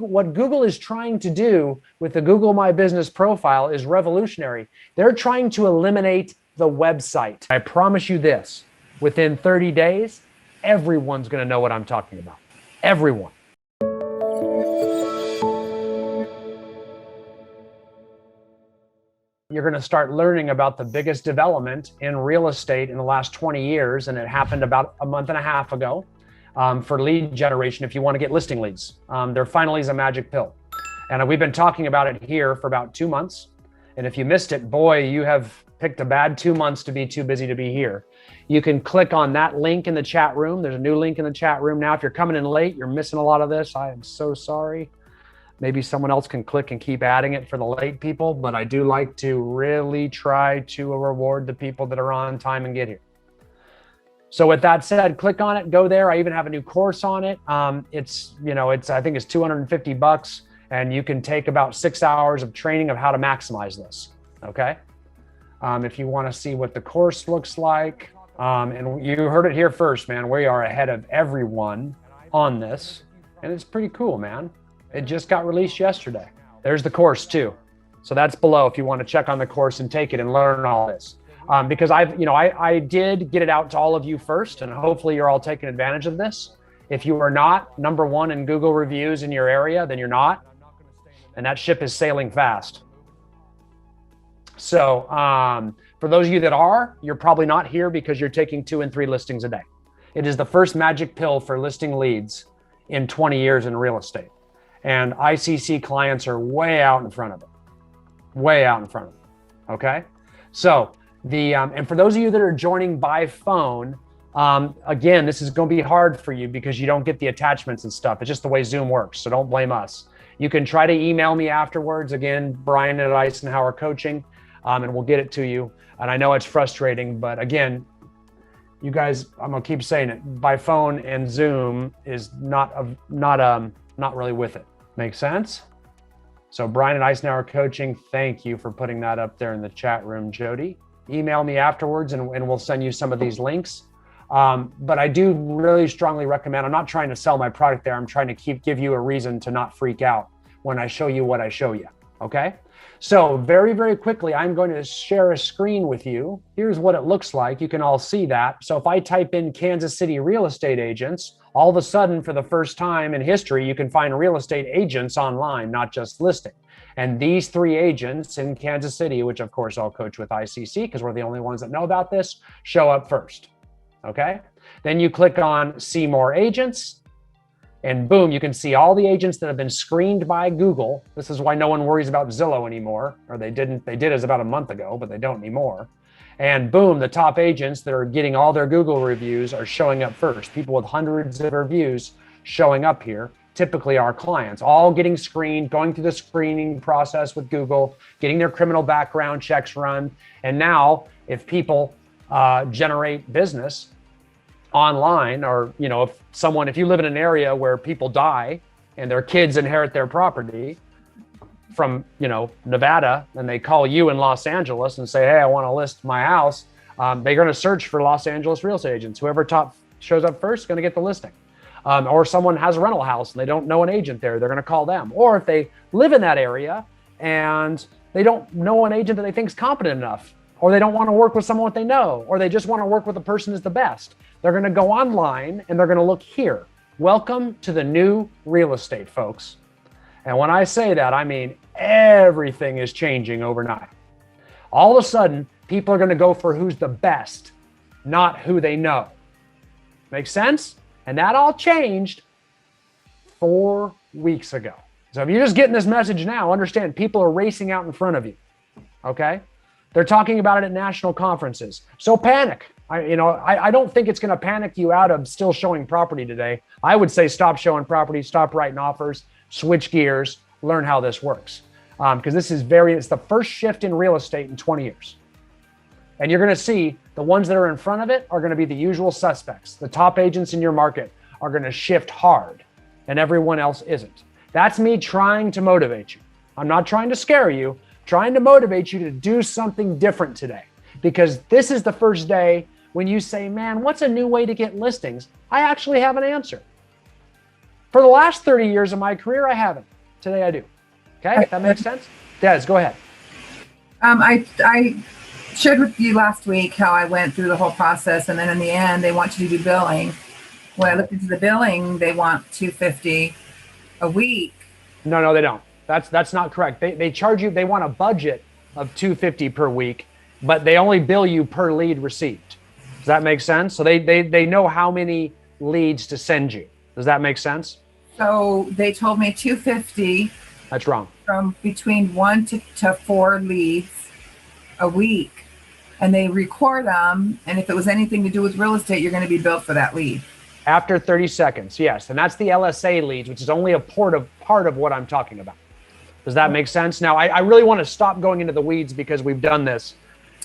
What Google is trying to do with the Google My Business profile is revolutionary. They're trying to eliminate the website. I promise you this, within 30 days, everyone's going to know what I'm talking about. Everyone. You're going to start learning about the biggest development in real estate in the last 20 years, and it happened about a month and a half ago. For lead generation, if you want to get listing leads. There finally is a magic pill. And we've been talking about it here for about 2 months. And if you missed it, boy, you have picked a bad 2 months to be too busy to be here. You can click on that link in the chat room. There's a new link in the chat room now. If you're coming in late, you're missing a lot of this. I am so sorry. Maybe someone else can click and keep adding it for the late people, but I do like to really try to reward the people that are on time and get here. So with that said, click on it, go there. I even have a new course on it. I think it's $250, and you can take about 6 hours of training of how to maximize this. Okay. If you want to see what the course looks like, and you heard it here first, man, we are ahead of everyone on this, and it's pretty cool, man. It just got released yesterday. There's the course too. So that's below if you want to check on the course and take it and learn all this. Because I did get it out to all of you first, and hopefully you're all taking advantage of this. If you are not #1 in Google reviews in your area, then you're not, and that ship is sailing fast. So for those of you that are, you're probably not here because you're taking 2 and 3 listings a day. It is the first magic pill for listing leads in 20 years in real estate. And ICC clients are way out in front of it, way out in front of it, okay? So, and for those of you that are joining by phone, again, this is going to be hard for you because you don't get the attachments and stuff. It's just the way Zoom works, so don't blame us. You can try to email me afterwards. Again, Brian at Icenhower Coaching, and we'll get it to you. And I know it's frustrating, but again, you guys, I'm gonna keep saying it. By phone and Zoom is not really with it. Make sense? So Brian at Icenhower Coaching, thank you for putting that up there in the chat room, Jody. Email me afterwards and we'll send you some of these links. But I do really strongly recommend, I'm not trying to sell my product there. I'm trying to give you a reason to not freak out when I show you what I show you, okay? So very, very quickly, I'm going to share a screen with you. Here's what it looks like. You can all see that. So if I type in Kansas City real estate agents, all of a sudden, for the first time in history, you can find real estate agents online, not just listing. And these 3 agents in Kansas City, which of course I'll coach with ICC because we're the only ones that know about this, show up first, okay? Then you click on see more agents, and boom, you can see all the agents that have been screened by Google. This is why no one worries about Zillow anymore, or they did as about a month ago, but they don't anymore. And boom, the top agents that are getting all their Google reviews are showing up first. People with hundreds of reviews showing up here, typically our clients, all getting screened, going through the screening process with Google, getting their criminal background checks run. And now if people generate business online, or if you live in an area where people die and their kids inherit their property from Nevada, and they call you in Los Angeles and say, hey, I want to list my house, they're going to search for Los Angeles real estate agents. Whoever top shows up first is going to get the listing. Or someone has a rental house and they don't know an agent there, they're going to call them. Or if they live in that area and they don't know an agent that they think is competent enough, or they don't want to work with someone that they know, or they just want to work with the person who's the best, they're going to go online and they're going to look here. Welcome to the new real estate, folks. And when I say that, I mean everything is changing overnight. All of a sudden, people are going to go for who's the best, not who they know. Make sense? And that all changed 4 weeks ago. So if you're just getting this message now, understand people are racing out in front of you, okay? They're talking about it at national conferences. So panic. I don't think it's going to panic you out of still showing property today. I would say stop showing property, stop writing offers, switch gears, learn how this works. Because it's the first shift in real estate in 20 years. And you're going to see the ones that are in front of it are going to be the usual suspects. The top agents in your market are going to shift hard and everyone else isn't. That's me trying to motivate you. I'm not trying to scare you, trying to motivate you to do something different today. Because this is the first day when you say, man, what's a new way to get listings? I actually have an answer. For the last 30 years of my career, I haven't. Today I do. Okay, that makes sense? Des, go ahead. I shared with you last week how I went through the whole process, and then in the end, they want you to do billing. When I looked into the billing, they want $250 a week. No, they don't. That's not correct. They charge you, they want a budget of $250 per week, but they only bill you per lead received. Does that make sense? So they know how many leads to send you. Does that make sense? So they told me $250. That's wrong. From between 1 to 4 leads a week, and they record them. And if it was anything to do with real estate, you're going to be billed for that lead. After 30 seconds, yes. And that's the LSA leads, which is only a part of what I'm talking about. Does that make sense? Now, I really want to stop going into the weeds because we've done this.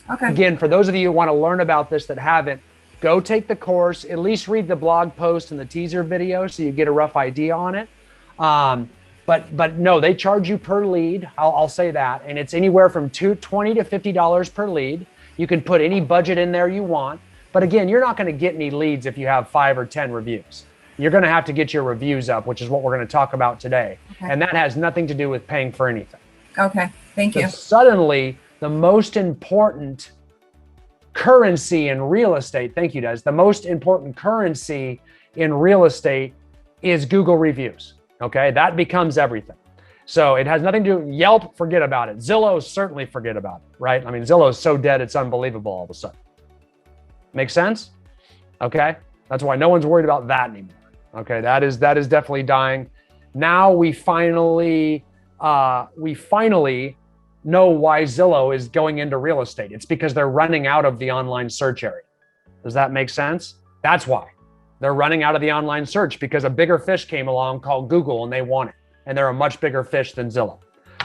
Okay. Again, for those of you who want to learn about this that haven't, go take the course, at least read the blog post and the teaser video so you get a rough idea on it. But no, they charge you per lead. I'll say that. And it's anywhere from $20 to $50 per lead. You can put any budget in there you want. But again, you're not going to get any leads if you have 5 or 10 reviews. You're going to have to get your reviews up, which is what we're going to talk about today. Okay. And that has nothing to do with paying for anything. Okay, thank you. Suddenly, the most important currency in real estate, thank you, Des, the most important currency in real estate is Google reviews. Okay, that becomes everything. So it has nothing to do, Yelp, forget about it. Zillow, certainly forget about it, right? I mean, Zillow is so dead, it's unbelievable all of a sudden. Make sense? Okay, that's why no one's worried about that anymore. Okay, that is definitely dying. Now we finally know why Zillow is going into real estate. It's because they're running out of the online search area. Does that make sense? That's why. They're running out of the online search because a bigger fish came along called Google and they want it. And they're a much bigger fish than Zillow.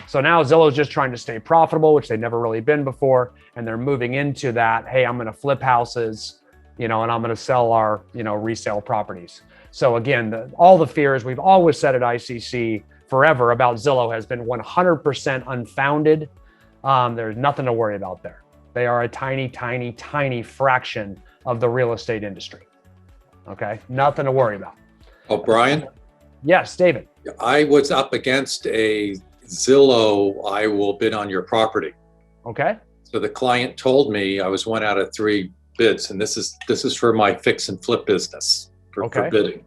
So now Zillow's just trying to stay profitable, which they've never really been before. And they're moving into that, hey, I'm going to flip houses, and I'm going to sell our, resale properties. So again, all the fears we've always said at ICC forever about Zillow has been 100% unfounded. There's nothing to worry about there. They are a tiny, tiny, tiny fraction of the real estate industry. Okay, nothing to worry about. Oh, Brian? Yes, David. I was up against a Zillow, I will bid on your property. Okay. So the client told me I was 1 out of 3 bids, and this is for my fix and flip business for bidding.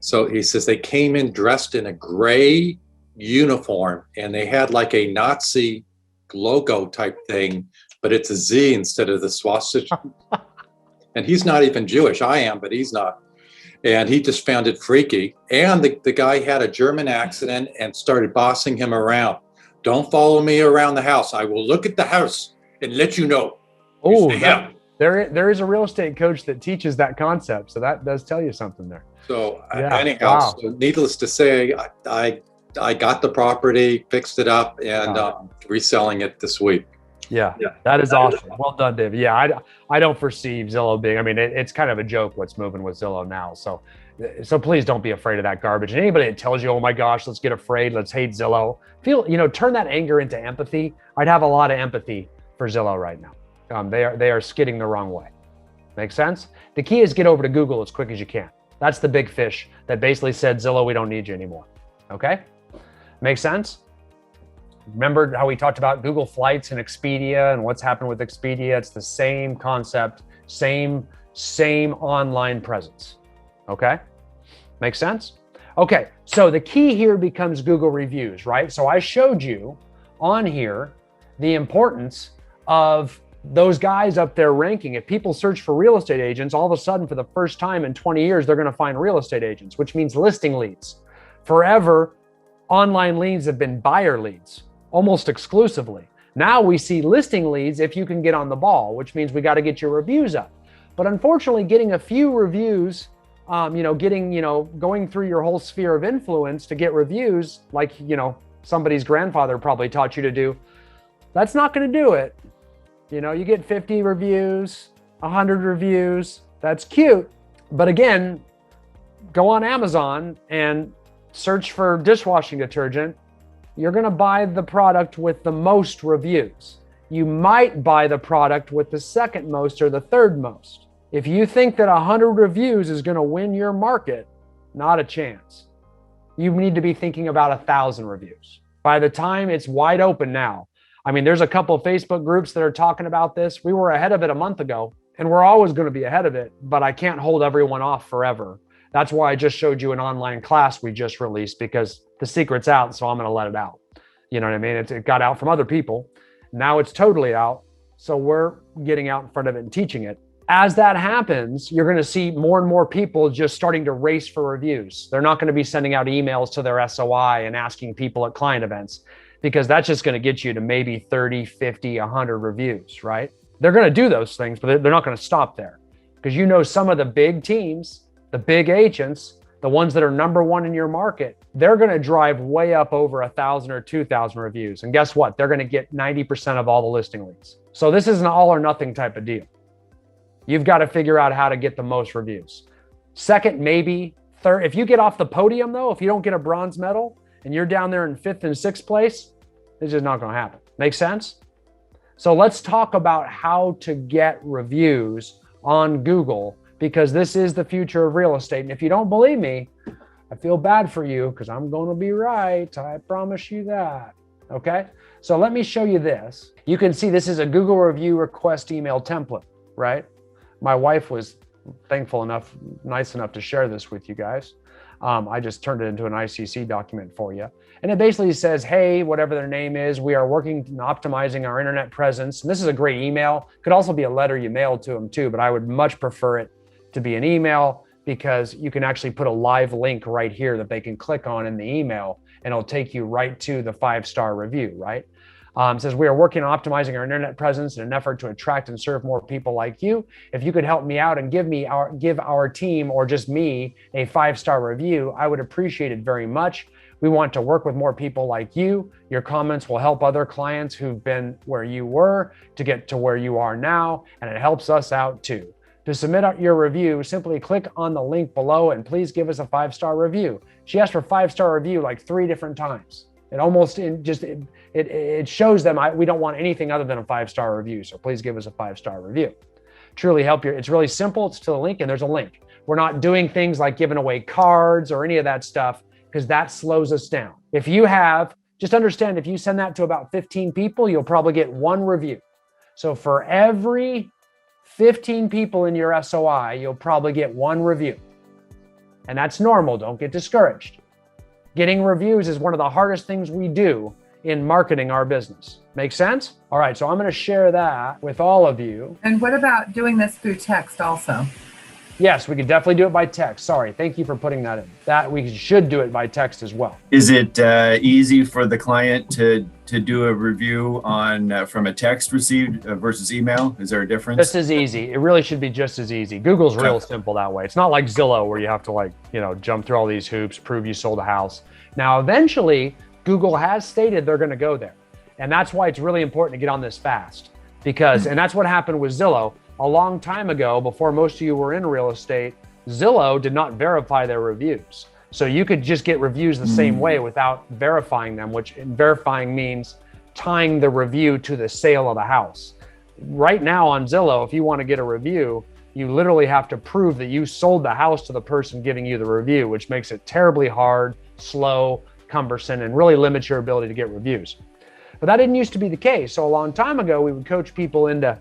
So he says they came in dressed in a gray uniform, and they had like a Nazi logo type thing, but it's a Z instead of the swastika. And he's not even Jewish. I am, but he's not. And he just found it freaky. And the guy had a German accent and started bossing him around. Don't follow me around the house. I will look at the house and let you know. Oh, yeah. There is a real estate coach that teaches that concept. So that does tell you something there. So anyhow, so needless to say, I got the property, fixed it up, and reselling it this week. Yeah, that is awesome. Well done, David. Yeah, I don't foresee Zillow being, it's kind of a joke what's moving with Zillow now. So please don't be afraid of that garbage. And anybody that tells you, oh my gosh, let's get afraid, let's hate Zillow, turn that anger into empathy. I'd have a lot of empathy for Zillow right now. They are skidding the wrong way. Make sense? The key is get over to Google as quick as you can. That's the big fish that basically said, Zillow, we don't need you anymore. Okay? Make sense? Remember how we talked about Google Flights and Expedia and what's happened with Expedia? It's the same concept, same online presence. Okay? Make sense? Okay, so the key here becomes Google reviews, right? So I showed you on here the importance of those guys up there ranking. If people search for real estate agents, all of a sudden for the first time in 20 years, they're going to find real estate agents, which means listing leads. Forever, online leads have been buyer leads, almost exclusively. Now we see listing leads if you can get on the ball, which means we got to get your reviews up. But unfortunately, getting a few reviews, going through your whole sphere of influence to get reviews, like, somebody's grandfather probably taught you to do, that's not going to do it. You get 50 reviews, 100 reviews, that's cute. But again, go on Amazon and search for dishwashing detergent. You're going to buy the product with the most reviews. You might buy the product with the second most or the third most. If you think that 100 reviews is going to win your market, not a chance. you need to be thinking about 1,000 reviews. By the time it's wide open now, I mean, there's a couple of Facebook groups that are talking about this. We were ahead of it a month ago, and we're always going to be ahead of it, but I can't hold everyone off forever. That's why I just showed you an online class we just released, because the secret's out, so I'm going to let it out. You know what I mean? It got out from other people. Now it's totally out. So we're getting out in front of it and teaching it. As that happens, you're going to see more and more people just starting to race for reviews. They're not going to be sending out emails to their SOI and asking people at client events, because that's just going to get you to maybe 30, 50, 100 reviews, right? They're going to do those things, but they're not going to stop there, because you know some of the big teams, the big agents, the ones that are number one in your market, they're going to drive way up over 1,000 or 2,000 reviews. And guess what? They're going to get 90% of all the listing leads. So this is an all or nothing type of deal. You've got to figure out how to get the most reviews. Second, maybe third. If you get off the podium though, if you don't get a bronze medal and you're down there in 5th and 6th place, it's just not going to happen. Make sense? So let's talk about how to get reviews on Google, because this is the future of real estate. And if you don't believe me, I feel bad for you, because I'm going to be right. I promise you that. Okay. So let me show you this. You can see this is a Google review request email template, right? My wife was nice enough to share this with you guys. I just turned it into an ICC document for you. And it basically says, hey, whatever their name is, we are working on optimizing our internet presence. And this is a great email. Could also be a letter you mail to them too, but I would much prefer it to be an email, because you can actually put a live link right here that they can click on in the email, and it'll take you right to the 5-star review, right? It says, we are working on optimizing our internet presence in an effort to attract and serve more people like you. If you could help me out and give our team, or just me, a 5-star review, I would appreciate it very much. We want to work with more people like you. Your comments will help other clients who've been where you were to get to where you are now, and it helps us out too. To submit your review, simply click on the link below and please give us a 5-star review. She asked for 5-star review like 3 different times. It shows them we don't want anything other than a 5-star review. So please give us a 5-star review. Truly help you. It's really simple. It's to the link, and there's a link. We're not doing things like giving away cards or any of that stuff, because that slows us down. Just understand, if you send that to about 15 people, you'll probably get 1 review. So for every 15 people in your SOI, you'll probably get 1 review. And that's normal. Don't get discouraged. Getting reviews is one of the hardest things we do in marketing our business. Make sense? All right, so I'm going to share that with all of you. And what about doing this through text also? Yes, we could definitely do it by text. Sorry, thank you for putting that in. That we should do it by text as well. Is it easy for the client to do a review on from a text received versus email? Is there a difference? Just as easy. It really should be just as easy. Google's real simple that way. It's not like Zillow where you have to jump through all these hoops, prove you sold a house. Now, eventually, Google has stated they're going to go there. And that's why it's really important to get on this fast, and that's what happened with Zillow. A long time ago, before most of you were in real estate, Zillow did not verify their reviews. So you could just get reviews the same way without verifying them, which verifying means tying the review to the sale of the house. Right now on Zillow, if you want to get a review, you literally have to prove that you sold the house to the person giving you the review, which makes it terribly hard, slow, cumbersome, and really limits your ability to get reviews. But that didn't used to be the case. So a long time ago, we would coach people into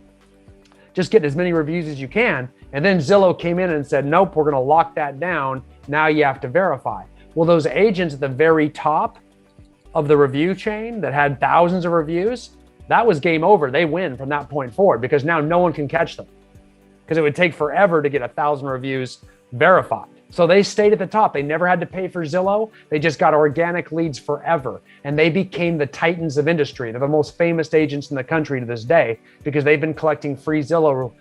just getting as many reviews as you can. And then Zillow came in and said, nope, we're going to lock that down. Now you have to verify. Well, those agents at the very top of the review chain that had thousands of reviews, that was game over. They win from that point forward, because now no one can catch them, because it would take forever to get 1,000 reviews verified. So they stayed at the top. They never had to pay for Zillow. They just got organic leads forever. And they became the titans of industry. They're the most famous agents in the country to this day, because they've been collecting free Zillow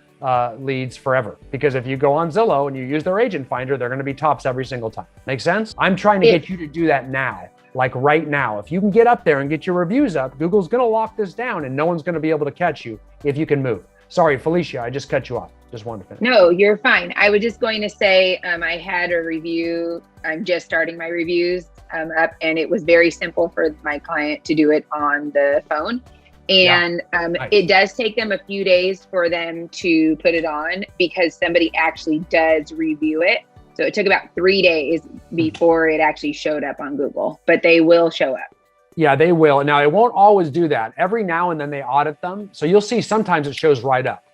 leads forever. Because if you go on Zillow and you use their agent finder, they're going to be tops every single time. Make sense? I'm trying to get you to do that now, like right now. If you can get up there and get your reviews up, Google's going to lock this down, and no one's going to be able to catch you if you can move. Sorry, Felicia, I just cut you off. Just wanted to finish. No, you're fine. I was just going to say, I had a review. I'm just starting my reviews up, and it was very simple for my client to do it on the phone. And nice. It does take them a few days for them to put it on, because somebody actually does review it. So it took about 3 days before it actually showed up on Google, but they will show up. Yeah, they will. Now, it won't always do that. Every now and then they audit them. So you'll see sometimes it shows right up.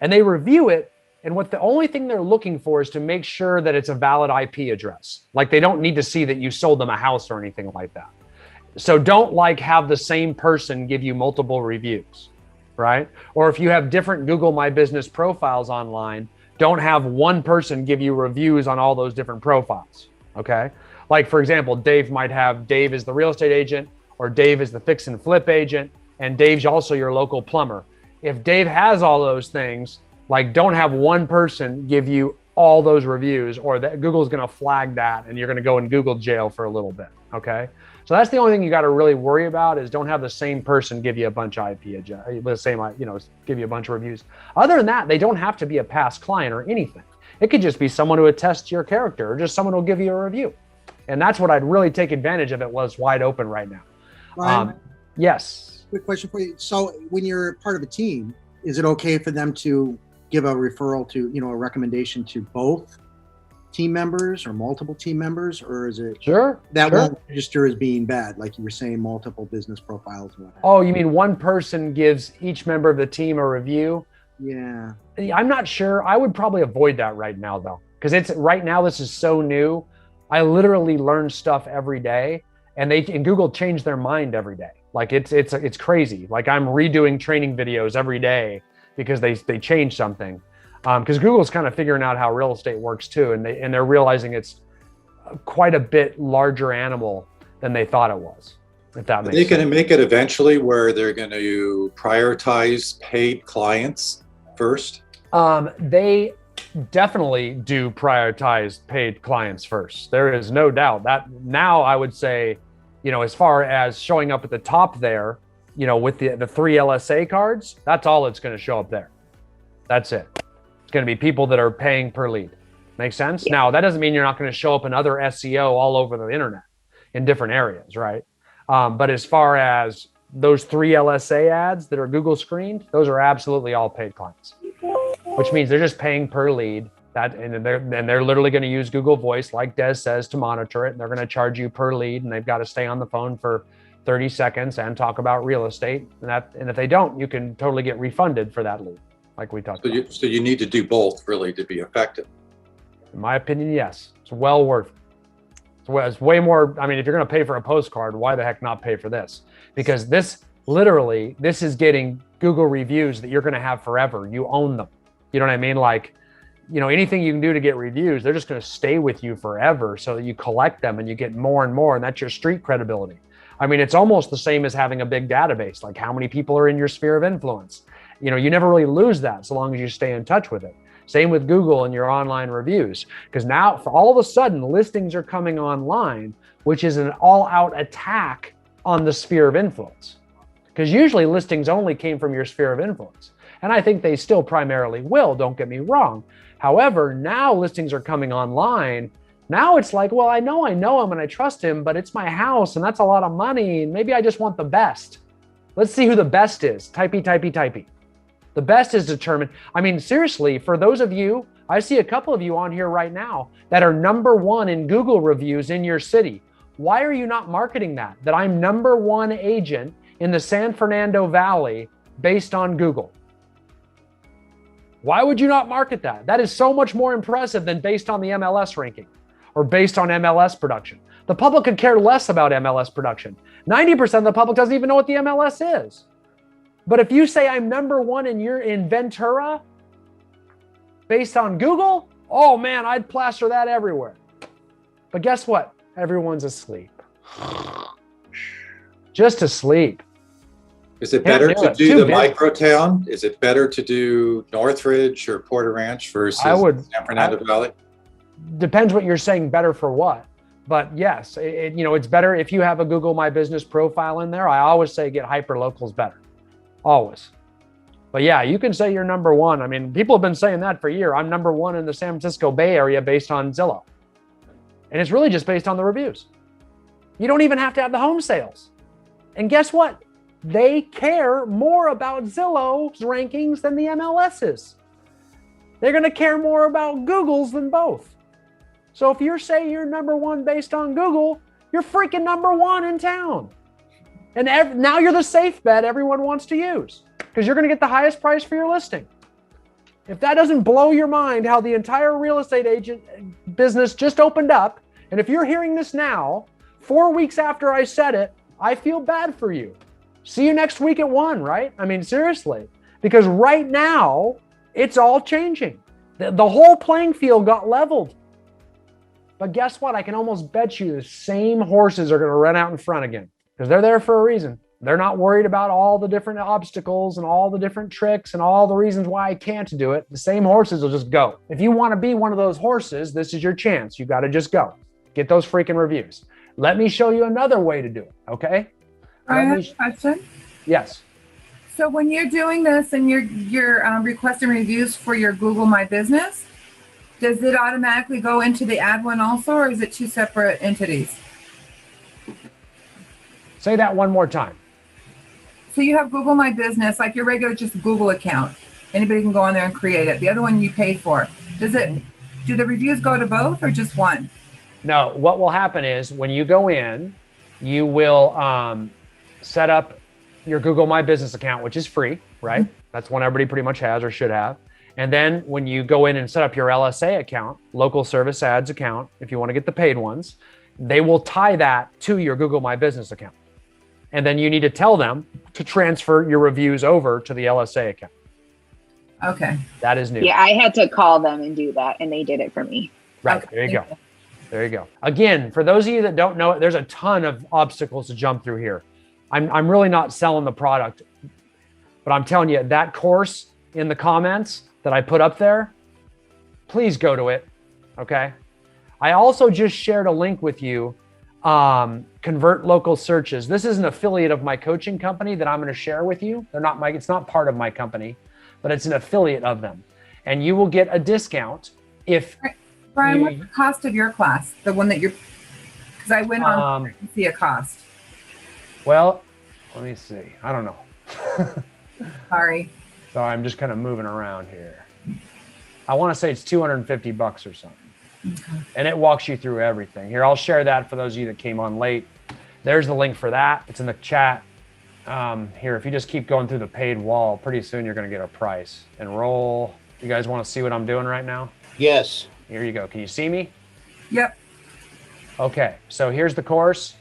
And they review it. And what the only thing they're looking for is to make sure that it's a valid IP address. Like they don't need to see that you sold them a house or anything like that. So don't have the same person give you multiple reviews, right? Or if you have different Google My Business profiles online, don't have one person give you reviews on all those different profiles, okay? Like for example, Dave might have Dave is the real estate agent, or Dave is the fix and flip agent, and Dave's also your local plumber. If Dave has all those things, don't have one person give you all those reviews, or that Google's gonna flag that and you're gonna go in Google jail for a little bit, okay? So that's the only thing you gotta really worry about is don't have the same person give you a bunch of give you a bunch of reviews. Other than that, they don't have to be a past client or anything. It could just be someone who attests to your character or just someone who will give you a review. And that's what I'd really take advantage of. It was wide open right now. Ryan, yes. Quick question for you. So when you're part of a team, is it okay for them to give a referral to, a recommendation to both team members or multiple team members, or is it sure won't register as being bad, like you were saying, multiple business profiles and whatnot? Oh, you mean one person gives each member of the team a review? Yeah. I'm not sure. I would probably avoid that right now though, because right now this is so new. I literally learn stuff every day, and Google changed their mind every day. It's crazy. I'm redoing training videos every day because they changed something. Because Google's kind of figuring out how real estate works too, and they're realizing it's quite a bit larger animal than they thought it was. If that makes sense. They're going to make it eventually where they're going to prioritize paid clients first. They definitely do prioritize paid clients first. There is no doubt that now I would say, as far as showing up at the top there, with the 3 LSA cards, that's all it's going to show up there. That's it. It's going to be people that are paying per lead. Make sense? Yeah. Now, that doesn't mean you're not going to show up in other SEO all over the internet in different areas, right? But as far as those 3 LSA ads that are Google screened, those are absolutely all paid clients, which means they're just paying per lead. And they're literally going to use Google Voice, like Des says, to monitor it. And they're going to charge you per lead, and they've got to stay on the phone for 30 seconds and talk about real estate. And if they don't, you can totally get refunded for that lead, like we talked about. So you need to do both really to be effective. In my opinion, yes. It's well worth it. It's way more. I mean, if you're going to pay for a postcard, why the heck not pay for this? Because this is getting Google reviews that you're going to have forever. You own them. You know what I mean? Anything you can do to get reviews, they're just going to stay with you forever, so that you collect them and you get more and more. And that's your street credibility. I mean, it's almost the same as having a big database, like how many people are in your sphere of influence. You never really lose that so long as you stay in touch with it. Same with Google and your online reviews, because now for all of a sudden listings are coming online, which is an all-out attack on the sphere of influence. Because usually listings only came from your sphere of influence. And I think they still primarily will, don't get me wrong. However, now listings are coming online. Now it's like, well, I know him and I trust him, but it's my house and that's a lot of money. And maybe I just want the best. Let's see who the best is. Typey. The best is determined. I mean, seriously, for those of you, I see a couple of you on here right now that are #1 in Google reviews in your city. Why are you not marketing that? That I'm #1 agent in the San Fernando Valley based on Google. Why would you not market that? That is so much more impressive than based on the MLS ranking or based on MLS production. The public could care less about MLS production. 90% of the public doesn't even know what the MLS is. But if you say I'm #1 and you're in Ventura based on Google, oh man, I'd plaster that everywhere. But guess what? Everyone's asleep. Just asleep. Is it better to do the microtown? Is it better to do Northridge or Porter Ranch versus San Fernando Valley? Depends what you're saying, better for what. But yes, it's better if you have a Google My Business profile in there. I always say get hyperlocals better. Always. But yeah, you can say you're #1. I mean, people have been saying that for a year. I'm #1 in the San Francisco Bay Area based on Zillow. And it's really just based on the reviews. You don't even have to have the home sales. And guess what? They care more about Zillow's rankings than the MLS's. They're going to care more about Google's than both. So if you're saying you're number one based on Google, you're freaking number one in town. And now you're the safe bet everyone wants to use because you're going to get the highest price for your listing. If that doesn't blow your mind how the entire real estate agent business just opened up, and if you're hearing this now, 4 weeks after I said it, I feel bad for you. See you next week at 1, right? I mean, seriously, because right now it's all changing. The whole playing field got leveled. But guess what? I can almost bet you the same horses are going to run out in front again because they're there for a reason. They're not worried about all the different obstacles and all the different tricks and all the reasons why I can't do it. The same horses will just go. If you want to be one of those horses, this is your chance. You got to just go. Get those freaking reviews. Let me show you another way to do it, okay? I have a question. Yes. So when you're doing this and you're requesting reviews for your Google My Business, does it automatically go into the ad one also, or is it two separate entities? Say that one more time. So you have Google My Business, like your regular just Google account. Anybody can go on there and create it. The other one you pay for. Do the reviews go to both or just one? No, what will happen is when you go in, you will set up your Google My Business account, which is free, right? That's one everybody pretty much has or should have. And then when you go in and set up your LSA account, local service ads account, if you want to get the paid ones, they will tie that to your Google My Business account. And then you need to tell them to transfer your reviews over to the LSA account. Okay. That is new. Yeah, I had to call them and do that, and they did it for me. Right. Okay. There you go. There you go. Again, for those of you that don't know it, there's a ton of obstacles to jump through here. I'm really not selling the product, but I'm telling you that course in the comments that I put up there, please go to it. Okay. I also just shared a link with you. Convert Local Searches. This is an affiliate of my coaching company that I'm going to share with you. It's not part of my company, but it's an affiliate of them. And you will get a discount if Brian, what's the cost of your class? The one that because I went on to see a cost. Well, let me see. I don't know. Sorry. So I'm just kind of moving around here. I want to say it's $250 or something. Okay. And it walks you through everything. Here, I'll share that for those of you that came on late. There's the link for that. It's in the chat. Here, if you just keep going through the paid wall, pretty soon you're going to get a price. Enroll. You guys want to see what I'm doing right now? Yes. Here you go. Can you see me? Yep. Okay, so here's the course.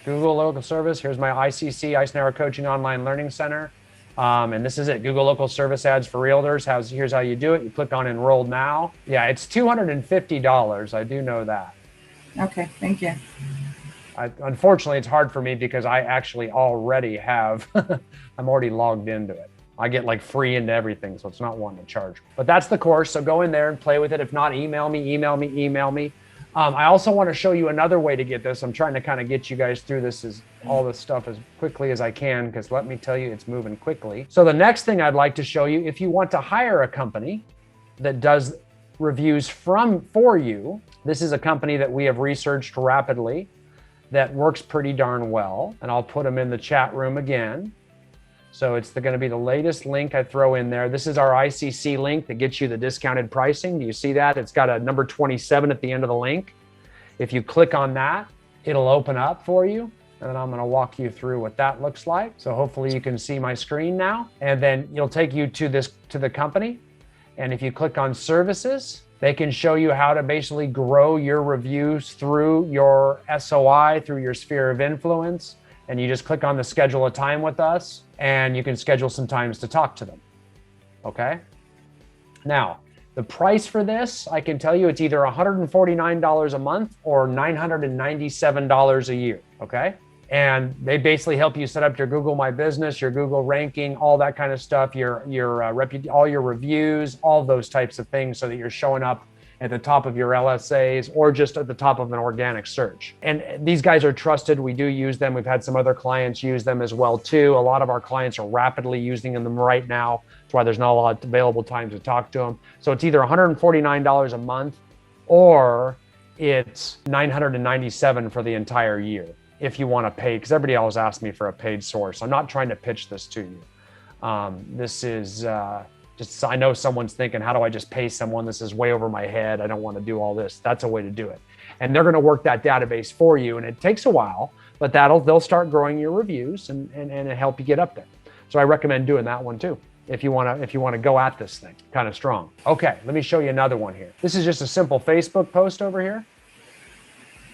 Google Local Service. Here's my ICC, Icenhower Coaching Online Learning Center. And this is it. Google Local Service Ads for Realtors. Here's how you do it. You click on Enroll Now. Yeah, it's $250. I do know that. Okay, thank you. Unfortunately, it's hard for me because I actually already have, I'm already logged into it. I get like free into everything, so it's not one to charge. But that's the course, so go in there and play with it. If not, email me. I also want to show you another way to get this. I'm trying to kind of get you guys through all this stuff as quickly as I can, because let me tell you, it's moving quickly. So the next thing I'd like to show you, if you want to hire a company that does reviews for you, this is a company that we have researched rapidly that works pretty darn well. And I'll put them in the chat room again. So it's going to be the latest link I throw in there. This is our ICC link that gets you the discounted pricing. Do you see that? It's got a number 27 at the end of the link. If you click on that, it'll open up for you. And then I'm going to walk you through what that looks like. So hopefully you can see my screen now. And then it'll take you to the company. And if you click on services, they can show you how to basically grow your reviews through your SOI, through your sphere of influence. And you just click on the schedule a time with us, and you can schedule some times to talk to them. Okay? Now, the price for this, I can tell you it's either $149 a month or $997 a year. Okay? And they basically help you set up your Google My Business, your Google ranking, all that kind of stuff, all your reviews, all those types of things, so that you're showing up at the top of your LSAs or just at the top of an organic search. And these guys are trusted. We do use them. We've had some other clients use them as well too. A lot of our clients are rapidly using them right now. That's why there's not a lot of available time to talk to them. So it's either $149 a month or it's $997 for the entire year if you want to pay, because everybody always asks me for a paid source. I'm not trying to pitch this to you. This is Just, I know someone's thinking, how do I just pay someone? This is way over my head. I don't want to do all this. That's a way to do it. And they're going to work that database for you. And it takes a while, but they'll start growing your reviews and help you get up there. So I recommend doing that one too, if you want to go at this thing kind of strong. Okay, let me show you another one here. This is just a simple Facebook post over here.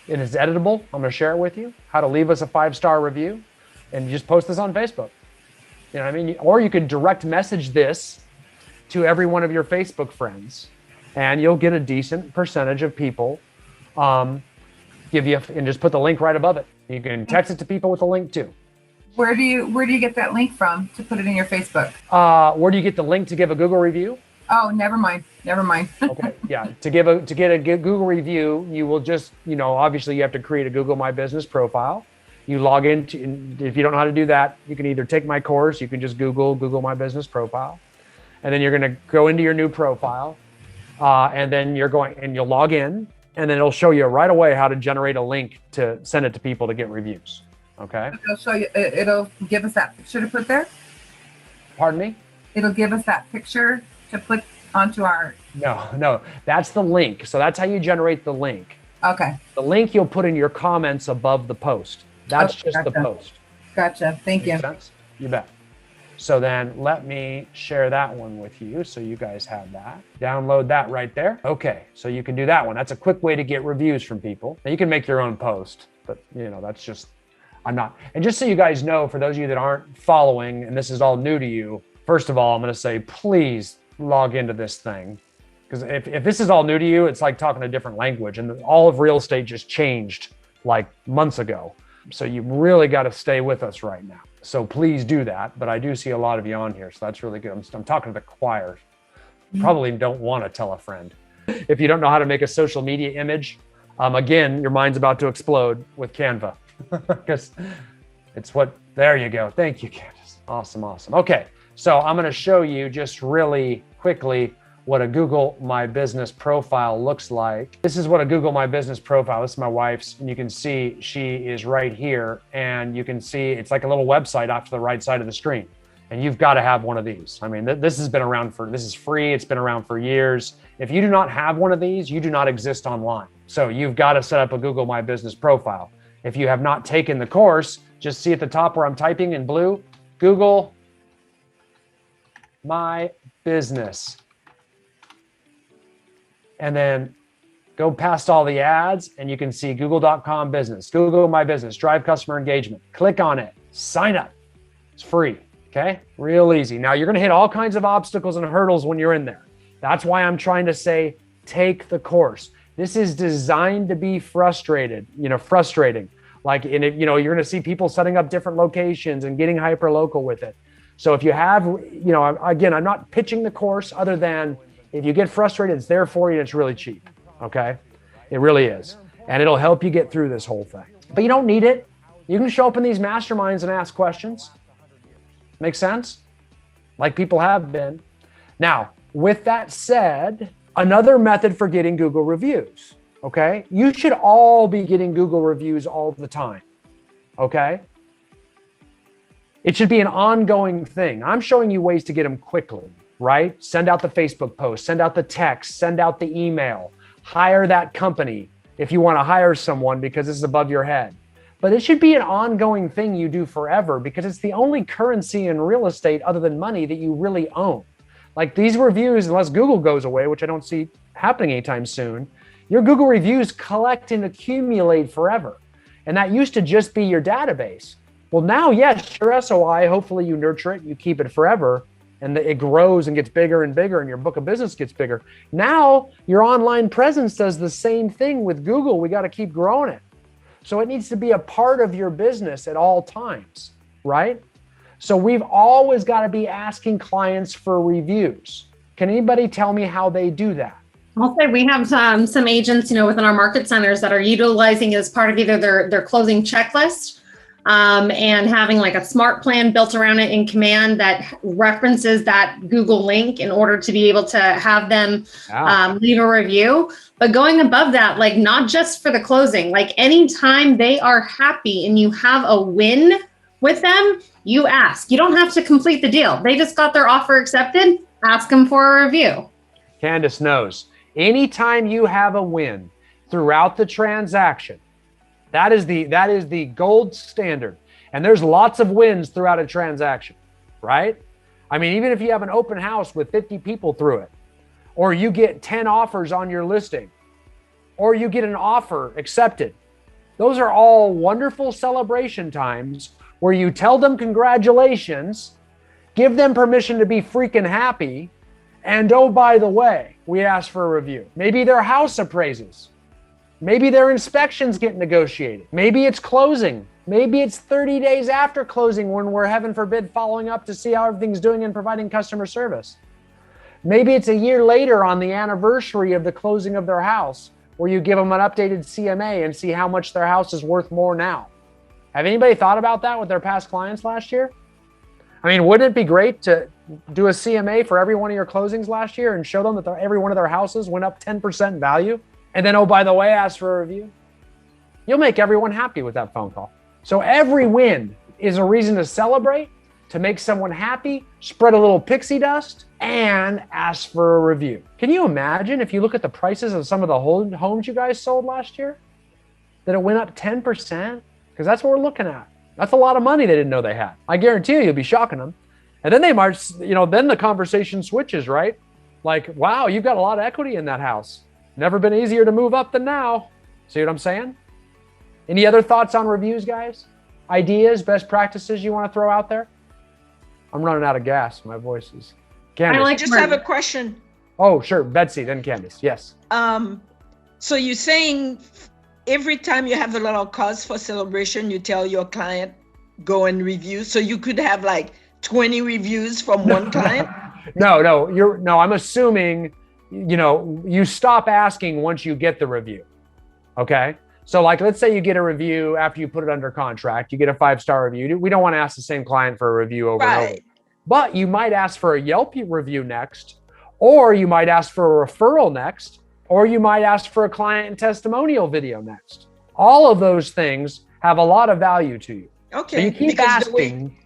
It is editable. I'm going to share it with you. How to leave us a 5-star review, and you just post this on Facebook. You know what I mean? Or you could direct message this to every one of your Facebook friends, and you'll get a decent percentage of people give you, and just put the link right above it. You can text it to people with a link too. Where do you get that link from to put it in your Facebook? Where do you get the link to give a Google review? Oh, never mind. Okay, yeah. To get a Google review, you will just, obviously you have to create a Google My Business profile. You log in, if you don't know how to do that, you can either take my course, you can just Google My Business profile. And then you're going to go into your new profile, and then you'll log in, and then it'll show you right away how to generate a link to send it to people to get reviews. Okay. It'll show you. It'll give us that picture to put there. Pardon me? It'll give us that picture to put onto our. No, that's the link. So that's how you generate the link. Okay. The link you'll put in your comments above the post. That's just gotcha. the post. Gotcha. Thank you. Makes sense? You bet. So then let me share that one with you so you guys have that. Download that right there. Okay, so you can do that one. That's a quick way to get reviews from people. Now you can make your own post, but that's just, I'm not. And just so you guys know, for those of you that aren't following and this is all new to you, first of all, I'm going to say, please log into this thing. Because if this is all new to you, it's like talking a different language, and all of real estate just changed like months ago. So you really got to stay with us right now. So please do that. But I do see a lot of you on here, so that's really good. I'm talking to the choir. Probably don't want to tell a friend. If you don't know how to make a social media image, again, your mind's about to explode with Canva. Because there you go. Thank you, Candace. Awesome. Okay, so I'm going to show you just really quickly what a Google My Business profile looks like. This is what a Google My Business profile, this is my wife's, and you can see she is right here, and you can see it's like a little website off to the right side of the screen. And you've got to have one of these. I mean, this has been around this is free, it's been around for years. If you do not have one of these, you do not exist online. So you've got to set up a Google My Business profile. If you have not taken the course, just see at the top where I'm typing in blue, Google My Business. And then go past all the ads and you can see google.com business, Google My Business, drive customer engagement. Click on it, sign up. It's free, okay? Real easy. Now you're gonna hit all kinds of obstacles and hurdles when you're in there. That's why I'm trying to say, take the course. This is designed to be frustrating. Like, you're gonna see people setting up different locations and getting hyper local with it. So if you have, again, I'm not pitching the course other than if you get frustrated, it's there for you and it's really cheap, okay? It really is. And it'll help you get through this whole thing. But you don't need it. You can show up in these masterminds and ask questions. Make sense? Like people have been. Now, with that said, another method for getting Google reviews, okay? You should all be getting Google reviews all the time, okay? It should be an ongoing thing. I'm showing you ways to get them quickly. Right? Send out the Facebook post, send out the text, send out the email, hire that company if you want to hire someone because this is above your head. But it should be an ongoing thing you do forever because it's the only currency in real estate other than money that you really own. Like these reviews, unless Google goes away, which I don't see happening anytime soon, your Google reviews collect and accumulate forever. And that used to just be your database. Well, now, yes, your SOI, hopefully you nurture it, you keep it forever, and it grows and gets bigger and bigger and your book of business gets bigger. Now your online presence does the same thing with Google. We got to keep growing it. So it needs to be a part of your business at all times, right? So we've always got to be asking clients for reviews. Can anybody tell me how they do that? I'll say we have some agents, within our market centers that are utilizing as part of either their closing checklist, and having like a smart plan built around it in Command that references that Google link in order to be able to have them leave a review. But going above that, like not just for the closing, like anytime they are happy and you have a win with them, you ask. You don't have to complete the deal. They just got their offer accepted. Ask them for a review. Candace knows. Anytime you have a win throughout the transaction, that is the gold standard. And there's lots of wins throughout a transaction, right? I mean, even if you have an open house with 50 people through it, or you get 10 offers on your listing, or you get an offer accepted, those are all wonderful celebration times where you tell them congratulations, give them permission to be freaking happy, and oh, by the way, we asked for a review. Maybe their house appraises. Maybe their inspections get negotiated. Maybe it's closing. Maybe it's 30 days after closing when we're, heaven forbid, following up to see how everything's doing and providing customer service. Maybe it's a year later on the anniversary of the closing of their house where you give them an updated CMA and see how much their house is worth more now. Have anybody thought about that with their past clients last year? I mean, wouldn't it be great to do a CMA for every one of your closings last year and show them that every one of their houses went up 10% in value? And then, oh, by the way, ask for a review? You'll make everyone happy with that phone call. So every win is a reason to celebrate, to make someone happy, spread a little pixie dust, and ask for a review. Can you imagine if you look at the prices of some of the homes you guys sold last year, that it went up 10%? Because that's what we're looking at. That's a lot of money they didn't know they had. I guarantee you'll be shocking them. And then they might, then the conversation switches, right? Like, wow, you've got a lot of equity in that house. Never been easier to move up than now. See what I'm saying? Any other thoughts on reviews, guys? Ideas, best practices you want to throw out there? I'm running out of gas. My voice is... Candace. I just have a question. Oh, sure. Betsy, then Candace. Yes. So you're saying every time you have a little cause for celebration, you tell your client, go and review. So you could have like 20 reviews from one client? No, I'm assuming, you stop asking once you get the review. Okay. So like, let's say you get a review after you put it under contract, you get a 5-star review. We don't want to ask the same client for a review over and over. But you might ask for a Yelp review next, or you might ask for a referral next, or you might ask for a client testimonial video next. All of those things have a lot of value to you. Okay. So you keep asking.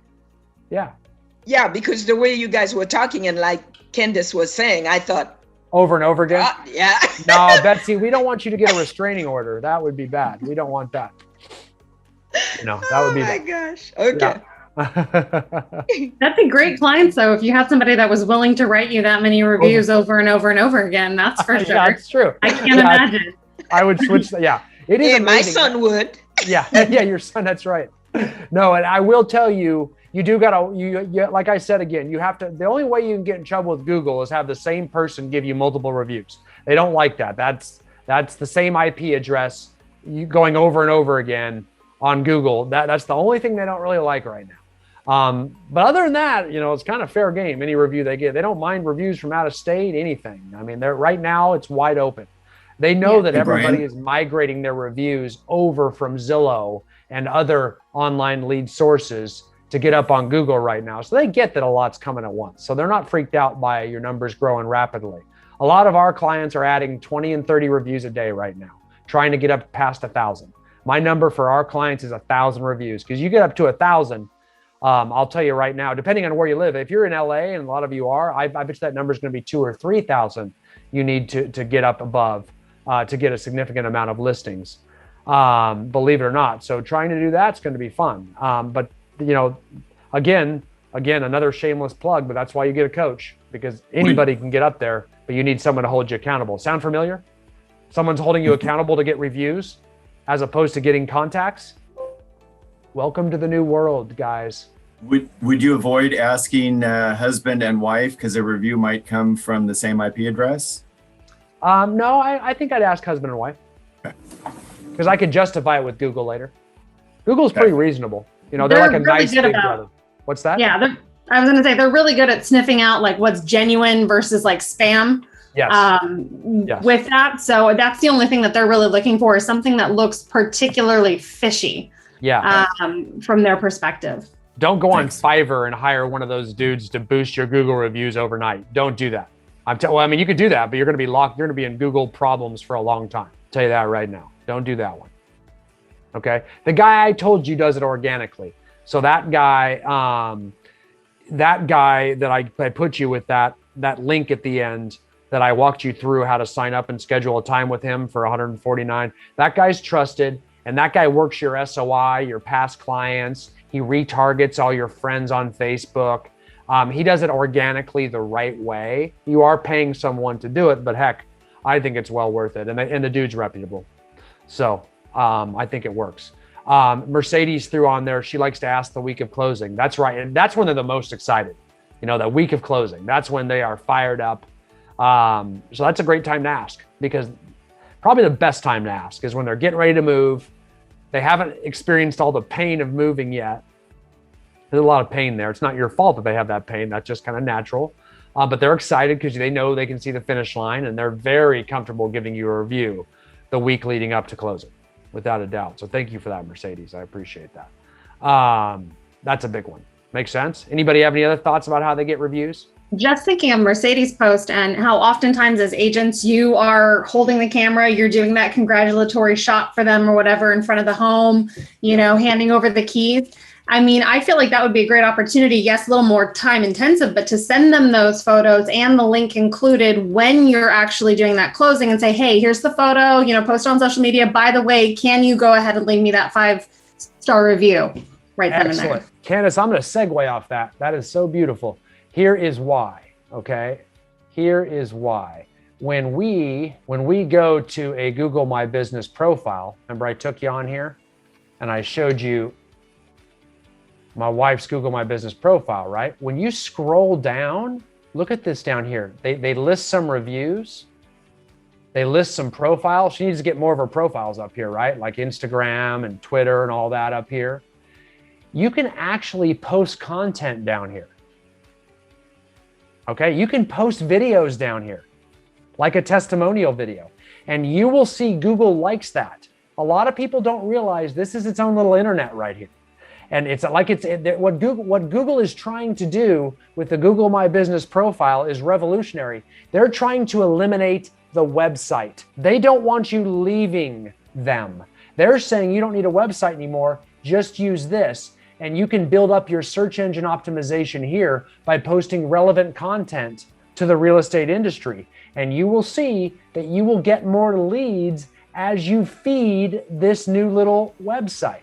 Yeah, because the way you guys were talking and like Candace was saying, I thought, over and over again? Yeah. No, Betsy, we don't want you to get a restraining order. That would be bad. We don't want that. That would be bad. Oh my gosh. Okay. Yeah. That'd be great clients, though, if you had somebody that was willing to write you that many reviews over and over and over again. That's for sure. Yeah, that's true. I can't imagine. I would switch. It is amazing. My son would. Yeah, your son. That's right. No, and I will tell you, you do gotta. You like I said again, you have to. The only way you can get in trouble with Google is have the same person give you multiple reviews. They don't like that. That's the same IP address going over and over again on Google. That's the only thing they don't really like right now. But other than that, it's kind of fair game. Any review they get, they don't mind reviews from out of state, anything. I mean, right now it's wide open. They know that everybody is migrating their reviews over from Zillow and other online lead sources to get up on Google right now. So they get that a lot's coming at once. So they're not freaked out by your numbers growing rapidly. A lot of our clients are adding 20 and 30 reviews a day right now, trying to get up past 1,000. My number for our clients is 1,000 reviews, because you get up to 1,000. I'll tell you right now, depending on where you live, if you're in LA, and a lot of you are, I bet you that number is going to be 2,000 or 3,000 you need to get up above to get a significant amount of listings, believe it or not. So trying to do that's going to be fun. But again, another shameless plug, but that's why you get a coach, because anybody can get up there, but you need someone to hold you accountable. Sound familiar? Someone's holding you accountable to get reviews as opposed to getting contacts. Welcome to the new world, guys. Would you avoid asking husband and wife because a review might come from the same IP address? No, I think I'd ask husband and wife, because I could justify it with Google later. Google's pretty reasonable. They're like a really nice big brother. What's that? Yeah, I was going to say they're really good at sniffing out like what's genuine versus like spam. Yes. With that, so that's the only thing that they're really looking for, is something that looks particularly fishy. Yeah. From their perspective. Don't go on Fiverr and hire one of those dudes to boost your Google reviews overnight. Don't do that. You could do that, but you're going to be locked. You're going to be in Google problems for a long time. I'll tell you that right now. Don't do that one. Okay. The guy I told you does it organically. So that guy that I put you with, that that link at the end that I walked you through how to sign up and schedule a time with him for $149. That guy's trusted, and that guy works your SOI, your past clients. He retargets all your friends on Facebook. He does it organically the right way. You are paying someone to do it, but heck, I think it's well worth it. And the dude's reputable. So I think it works. Mercedes threw on there, she likes to ask the week of closing. That's right. And that's when they're the most excited. The week of closing. That's when they are fired up. So that's a great time to ask, because probably the best time to ask is when they're getting ready to move. They haven't experienced all the pain of moving yet. There's a lot of pain there. It's not your fault that they have that pain. That's just kind of natural. But they're excited because they know they can see the finish line, and they're very comfortable giving you a review the week leading up to closing, without a doubt. So thank you for that, Mercedes. I appreciate that. That's a big one. Makes sense? Anybody have any other thoughts about how they get reviews? Just thinking of Mercedes' post and how oftentimes as agents, you are holding the camera, you're doing that congratulatory shot for them or whatever in front of the home, handing over the keys. I mean, I feel like that would be a great opportunity. Yes, a little more time intensive, but to send them those photos and the link included when you're actually doing that closing and say, hey, here's the photo, post it on social media. By the way, can you go ahead and leave me that 5-star review right then and there? Candace, I'm going to segue off that. That is so beautiful. Here is why, okay? Here is why. When we go to a Google My Business profile, remember I took you on here and I showed you my wife's Google My Business profile, right? When you scroll down, look at this down here. They list some reviews. They list some profiles. She needs to get more of her profiles up here, right? Like Instagram and Twitter and all that up here. You can actually post content down here. Okay, you can post videos down here, like a testimonial video, and you will see Google likes that. A lot of people don't realize this is its own little internet right here. And it's like what Google is trying to do with the Google My Business profile is revolutionary. They're trying to eliminate the website. They don't want you leaving them. They're saying you don't need a website anymore, just use this. And you can build up your search engine optimization here by posting relevant content to the real estate industry. And you will see that you will get more leads as you feed this new little website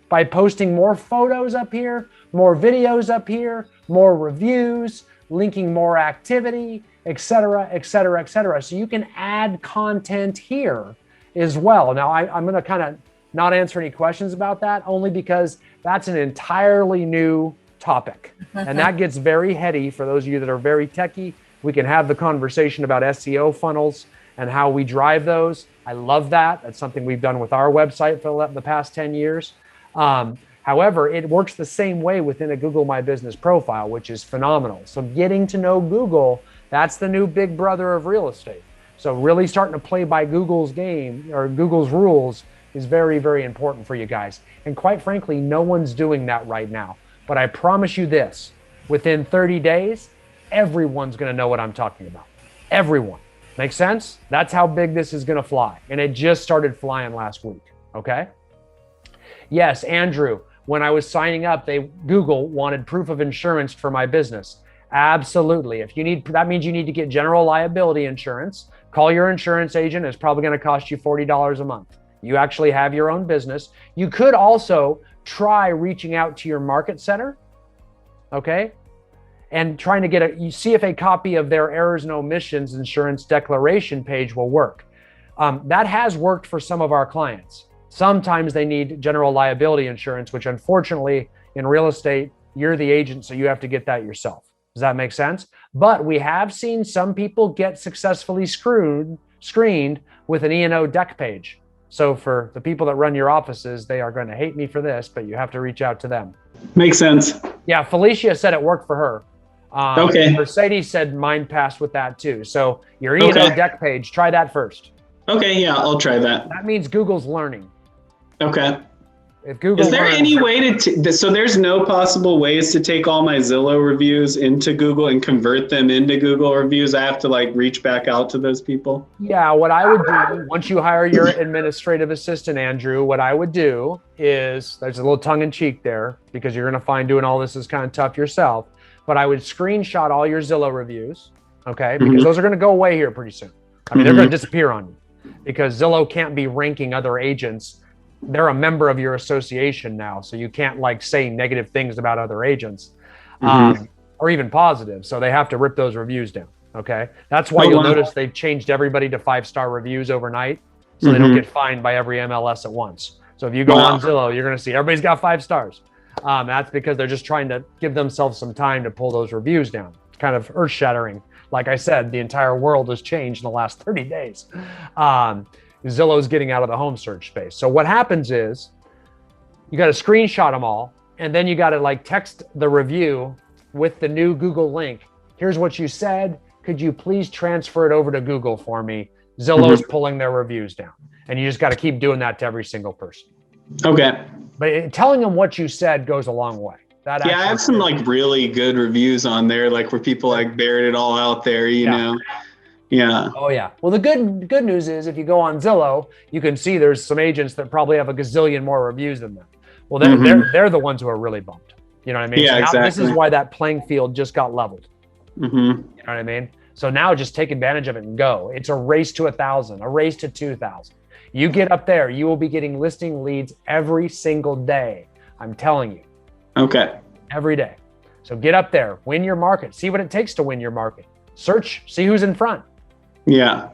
by posting more photos up here, more videos up here, more reviews, linking more activity, et cetera, et cetera, et cetera. So you can add content here as well. Now, I'm going to kind of not answer any questions about that, only because that's an entirely new topic. And that gets very heady for those of you that are very techie. We can have the conversation about SEO funnels and how we drive those. I love that. That's something we've done with our website for the past 10 years. However, it works the same way within a Google My Business profile, which is phenomenal. So getting to know Google, that's the new big brother of real estate. So really starting to play by Google's game or Google's rules is very, very important for you guys. And quite frankly, no one's doing that right now. But I promise you this, within 30 days, everyone's gonna know what I'm talking about. Everyone. Make sense? That's how big this is gonna fly. And it just started flying last week, okay? Yes, Andrew, when I was signing up, Google wanted proof of insurance for my business. Absolutely. If you need, that means you need to get general liability insurance. Call your insurance agent. It's probably gonna cost you $40 a month. You actually have your own business. You could also try reaching out to your market center, okay? And trying to you see if a copy of their errors and omissions insurance declaration page will work. That has worked for some of our clients. Sometimes they need general liability insurance, which unfortunately in real estate, you're the agent, so you have to get that yourself. Does that make sense? But we have seen some people get successfully screened with an E&O deck page. So for the people that run your offices, they are going to hate me for this, but you have to reach out to them. Makes sense. Yeah, Felicia said it worked for her. Okay. Mercedes said mine passed with that too. So your E&O deck page, try that first. Okay, yeah, I'll try that. That means Google's learning. Okay. If Google Is there any way so there's no possible ways to take all my Zillow reviews into Google and convert them into Google reviews? I have to reach back out to those people? Yeah, what I would do, once you hire your administrative assistant, Andrew, what I would do is, there's a little tongue in cheek there because you're going to find doing all this is kind of tough yourself, but I would screenshot all your Zillow reviews Okay, because those are going to go away here pretty soon. I mean, they're going to disappear on you because Zillow can't be ranking other agents. They're a member of your association now, so you can't like say negative things about other agents, or even positive. So they have to rip those reviews down. Okay, that's why you'll notice they've changed everybody to 5-star reviews overnight, so they don't get fined by every MLS at once. So if you go on Zillow, you're going to see everybody's got 5 stars. That's because they're just trying to give themselves some time to pull those reviews down. It's kind of earth-shattering. Like I said, the entire world has changed in the last 30 days. Zillow's getting out of the home search space. So what happens is you got to screenshot them all, and then you got to like text the review with the new Google link. Here's what you said. Could you please transfer it over to Google for me? Zillow's pulling their reviews down. And you just got to keep doing that to every single person. Okay. But telling them what you said goes a long way. That I have some like really good reviews on there, like where people like buried it all out there, you know? Yeah. Oh yeah. Well, the good news is if you go on Zillow, you can see there's some agents that probably have a gazillion more reviews than them. Well, they're the ones who are really bumped. You know what I mean? Yeah, so exactly. This is why that playing field just got leveled. You know what I mean? So now just take advantage of it and go. It's a race to 1,000, a race to 2,000. You get up there, you will be getting listing leads every single day. I'm telling you. Okay. Every day. So get up there, win your market, see what it takes to win your market. Search, see who's in front. Yeah.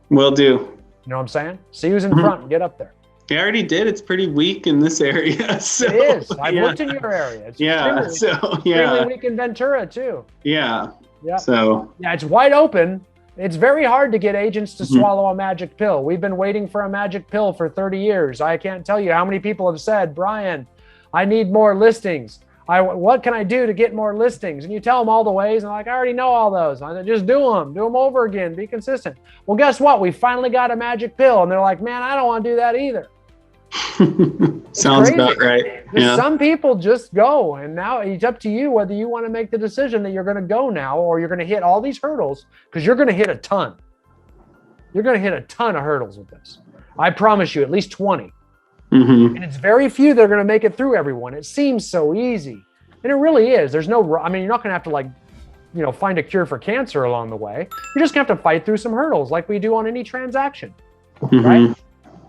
Will do. You know what I'm saying? See who's in front and get up there. I already did. It's pretty weak in this area. So, it is. I've looked in your area. It's extremely weak in Ventura too. Yeah. Yeah. So yeah, it's wide open. It's very hard to get agents to swallow a magic pill. We've been waiting for a magic pill for 30 years. I can't tell you how many people have said, Brian, I need more listings. What can I do to get more listings? And you tell them all the ways, and they're like, I already know all those. I just do them over again, be consistent. Well, guess what? We finally got a magic pill. And they're like, man, I don't want to do that either. Sounds about right. Yeah. Some people just go, and now it's up to you whether you want to make the decision that you're going to go now or you're going to hit all these hurdles, because you're going to hit a ton. You're going to hit a ton of hurdles with this. I promise you, at least 20. And it's very few that are going to make it through everyone. It seems so easy, and it really is. There's no, I mean, you're not going to have to like, you know, find a cure for cancer along the way. You're just going to have to fight through some hurdles like we do on any transaction, right?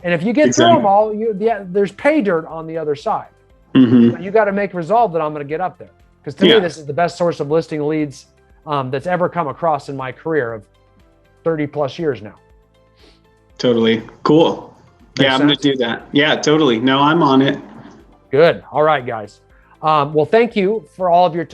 And if you get through them all, there's pay dirt on the other side. You got to make resolve that I'm going to get up there, because to me, this is the best source of listing leads that's ever come across in my career of 30 plus years now. Totally. Cool. Yeah, I'm going to do that. Yeah, totally. No, I'm on it. Good. All right, guys. Well, thank you for all of your time.